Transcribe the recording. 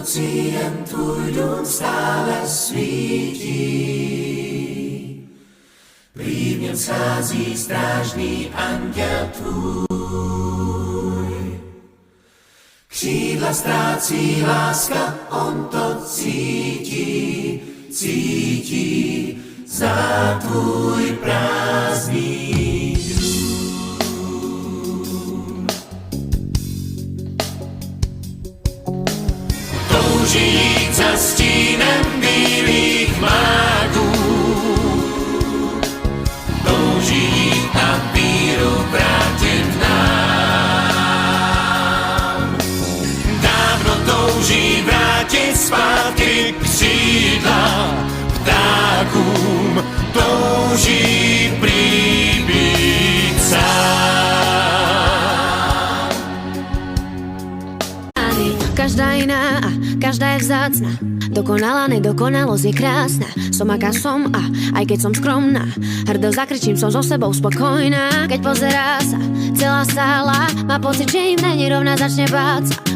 nocím tvůj dům stále svítí. Prý v něm schází strážný anděl tvůj. Křídla ztrácí láska, on to cítí, cítí, zná tvůj prázdný dům. Touží jít za stínem bílých máků, touží jít a víru vrátit nám. Dávno touží vrátit zpátky křídla ptákům, touží prý být sám. Každá iná a každá je vzácna. Dokonalá nedokonalosť je krásna. Som aká som a aj keď som skromná, hrdo zakričím, som so sebou spokojná. Keď pozerá sa celá sála, má pocit, že im nerovná začne báť sa.